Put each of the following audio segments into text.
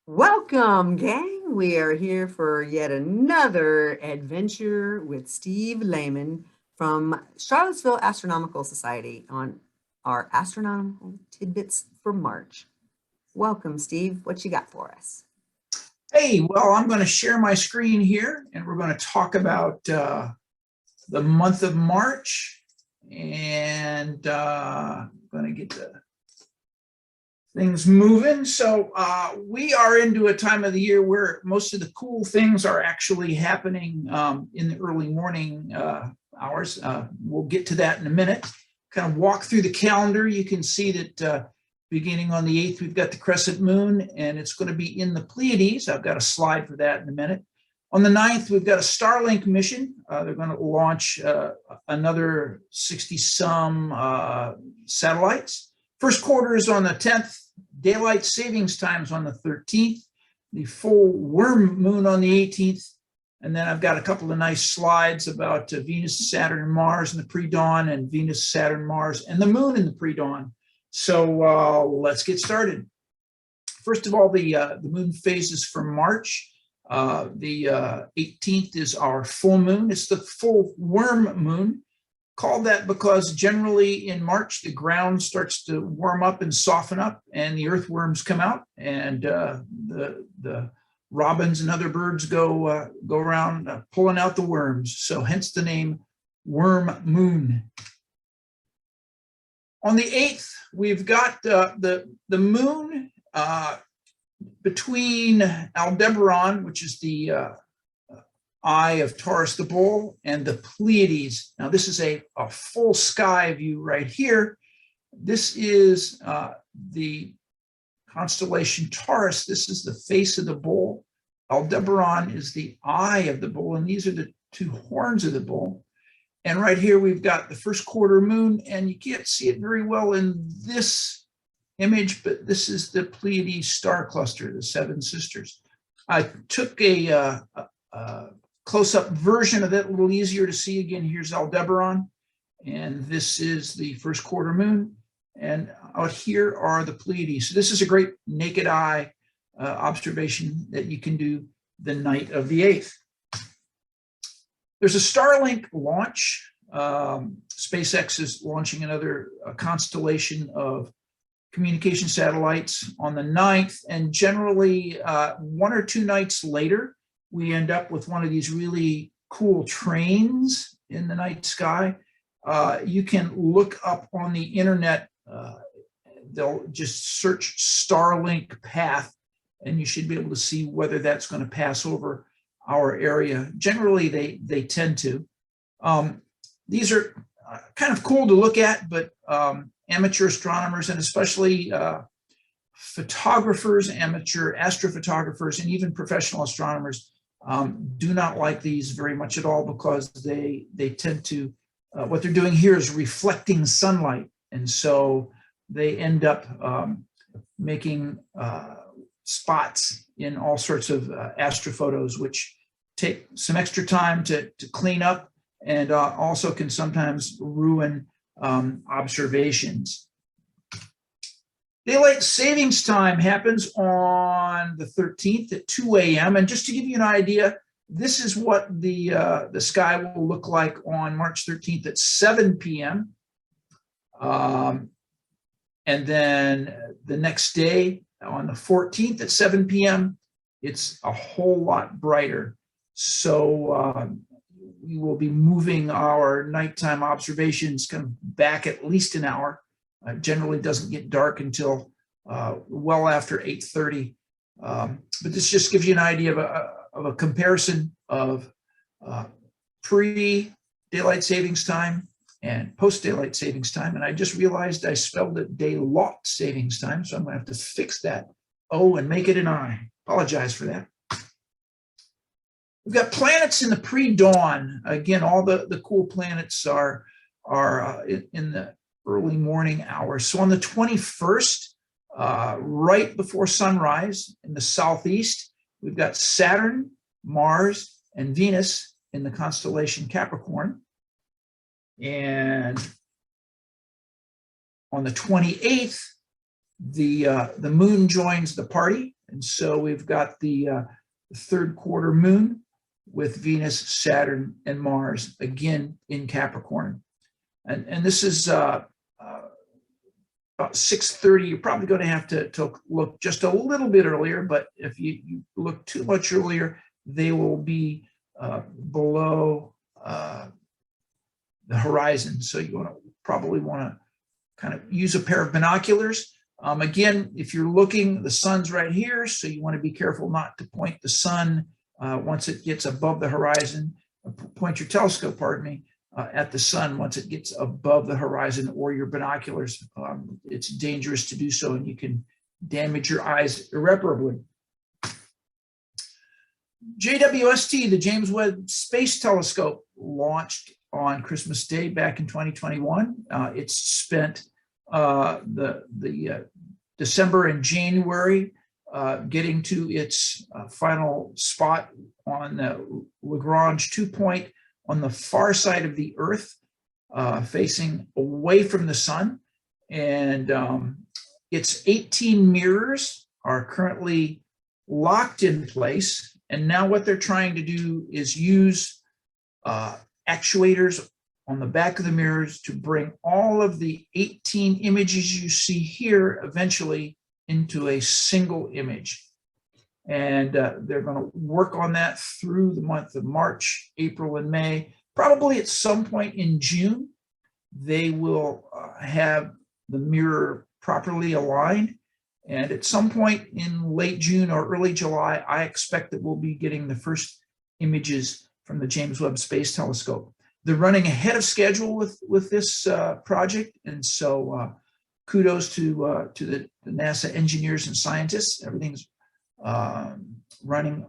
Welcome, gang. We are here for yet another adventure with Steve Lehman from Charlottesville Astronomical Society on our Astronomical Tidbits for March. Welcome, Steve. What you got for us? Hey, well, I'm going to share my screen here, and we're going to talk about the month of March, and I'm going to get the things moving. So we are into a time of the year where most of the cool things are actually happening in the early morning hours. We'll get to that in a minute. Kind of walk through the calendar. You can see that beginning on the 8th, we've got the crescent moon, and it's going to be in the Pleiades. I've got a slide for that in a minute. On the 9th, we've got a Starlink mission. They're going to launch another 60-some satellites. First quarter is on the 10th. Daylight savings time is on the 13th. The full worm moon on the 18th. And then I've got a couple of nice slides about Venus, Saturn, and Mars in the pre-dawn, and Venus, Saturn, Mars, and the moon in the pre-dawn. So let's get started. First of all, the moon phases for March. The 18th is our full moon. It's the full worm moon. Called that because generally in March, the ground starts to warm up and soften up, and the earthworms come out, and the robins and other birds go around pulling out the worms. So hence the name worm moon. On the 8th, we've got the moon between Aldebaran, which is the eye of Taurus the Bull, and the Pleiades. Now, this is a full sky view right here. This is the constellation Taurus. This is the face of the bull. Aldebaran is the eye of the bull, and these are the two horns of the bull. And right here, we've got the first quarter moon, and you can't see it very well in this image, but this is the Pleiades star cluster, the Seven Sisters. I took a close-up version of it, a little easier to see. Again, here's Aldebaran, and this is the first quarter moon, and out here are the Pleiades. So this is a great naked eye observation that you can do the night of the 8th. There's a Starlink launch. SpaceX is launching another constellation of communication satellites on the 9th, and generally 1 or 2 nights later, we end up with one of these really cool trains in the night sky. You can look up on the internet, they'll just search Starlink path, and you should be able to see whether that's going to pass over our area. Generally, they tend to. These are kind of cool to look at, but amateur astronomers, and especially photographers, amateur astrophotographers, and even professional astronomers do not like these very much at all, because they tend to, what they're doing here is reflecting sunlight. And so they end up making spots in all sorts of astrophotos, which take some extra time to clean up, and also can sometimes ruin observations. Daylight savings time happens on the 13th at 2 a.m. And just to give you an idea, this is what the sky will look like on March 13th at 7 p.m. And then the next day on the 14th at 7 p.m., it's a whole lot brighter. So we will be moving our nighttime observations kind of back at least an hour. Generally doesn't get dark until well after 8:30. But this just gives you an idea of a comparison of pre-daylight savings time and post-daylight savings time. And I just realized I spelled it daylight savings time, so I'm going to have to fix that O and make it an I. Apologize for that. We've got planets in the pre-dawn. Again, all the cool planets are in the early morning hours. So on the 21st, right before sunrise in the southeast, we've got Saturn, Mars, and Venus in the constellation Capricorn. And on the 28th, the moon joins the party, And so we've got the third quarter moon with Venus, Saturn, and Mars, again in Capricorn. And this is about 6:30. You're probably going to have to look just a little bit earlier, but if you look too much earlier, they will be below the horizon. So you probably want to kind of use a pair of binoculars. Again, if you're looking, the sun's right here, so you want to be careful not to point the sun once it gets above the horizon. Point your telescope, pardon me, at the sun once it gets above the horizon, or your binoculars. It's dangerous to do so, and you can damage your eyes irreparably. JWST, the James Webb Space Telescope, launched on Christmas Day back in 2021. It's spent the December and January getting to its final spot on the Lagrange 2-point on the far side of the Earth, facing away from the sun. And its 18 mirrors are currently locked in place. And now what they're trying to do is use actuators on the back of the mirrors to bring all of the 18 images you see here eventually into a single image. And they're going to work on that through the month of March, April, and May. Probably at some point in June, they will have the mirror properly aligned. And at some point in late June or early July, I expect that we'll be getting the first images from the James Webb Space Telescope. They're running ahead of schedule with this project, and so kudos to the NASA engineers and scientists. Everything's running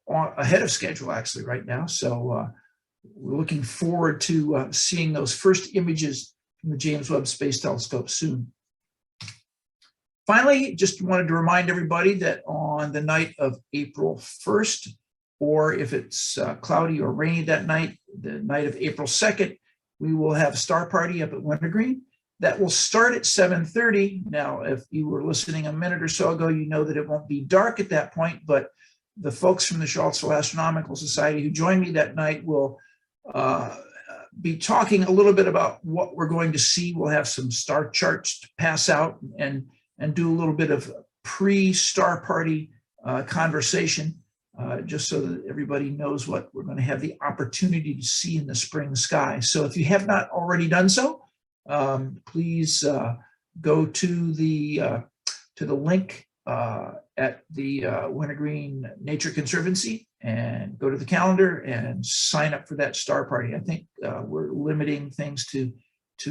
ahead of schedule actually right now. So we're looking forward to seeing those first images from the James Webb Space Telescope soon. Finally, just wanted to remind everybody that on the night of April 1st, or if it's cloudy or rainy that night, the night of April 2nd, we will have a star party up at Wintergreen. That will start at 7:30. Now, if you were listening a minute or so ago, you know that it won't be dark at that point, but the folks from the Charlottesville Astronomical Society who joined me that night will be talking a little bit about what we're going to see. We'll have some star charts to pass out and do a little bit of pre-star party conversation, just so that everybody knows what we're going to have the opportunity to see in the spring sky. So if you have not already done so, please go to the link at the Wintergreen Nature Conservancy and go to the calendar and sign up for that star party. I think we're limiting things to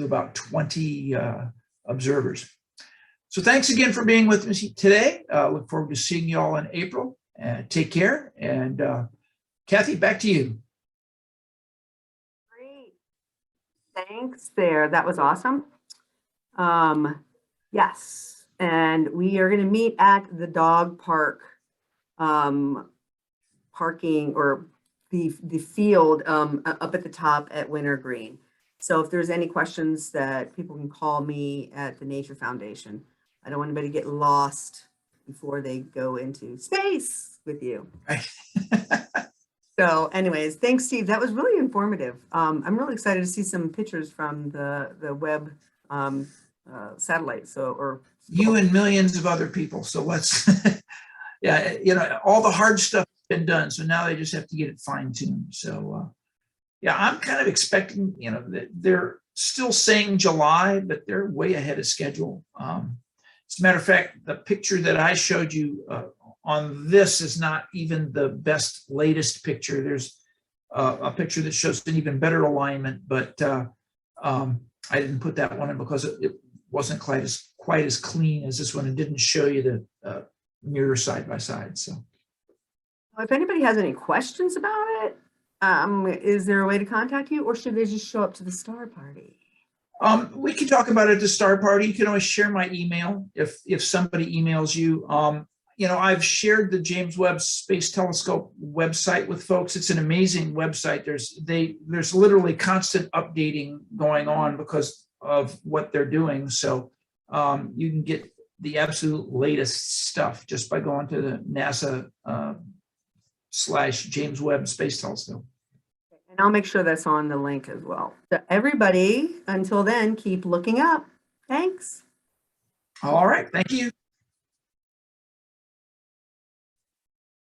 about 20 observers. So thanks again for being with me today. Look forward to seeing you all in April. Take care. And Kathy, back to you. Great. Thanks there. That was awesome. Yes. And we are going to meet at the dog park parking, or the field up at the top at Wintergreen. So if there's any questions, that people can call me at the Nature Foundation. I don't want anybody to get lost before they go into space with you. Right. So anyways, thanks, Steve. That was really informative. I'm really excited to see some pictures from the Webb satellite. So, or You and millions of other people. So let's, yeah, all the hard stuff has been done. So now they just have to get it fine-tuned. So yeah, I'm kind of expecting, that they're still saying July, but they're way ahead of schedule. As a matter of fact, the picture that I showed you on this is not even the best latest picture. There's a picture that shows an even better alignment, but I didn't put that one in because it wasn't quite as clean as this one. It didn't show you the mirror side by side. So, if anybody has any questions about it, is there a way to contact you, or should they just show up to the star party? We can talk about it at the star party. You can always share my email if somebody emails you. I've shared the James Webb Space Telescope website with folks. It's an amazing website. There's literally constant updating going on because of what they're doing. So you can get the absolute latest stuff just by going to the NASA / James Webb Space Telescope. And I'll make sure that's on the link as well. So everybody, until then, keep looking up. Thanks. All right. Thank you.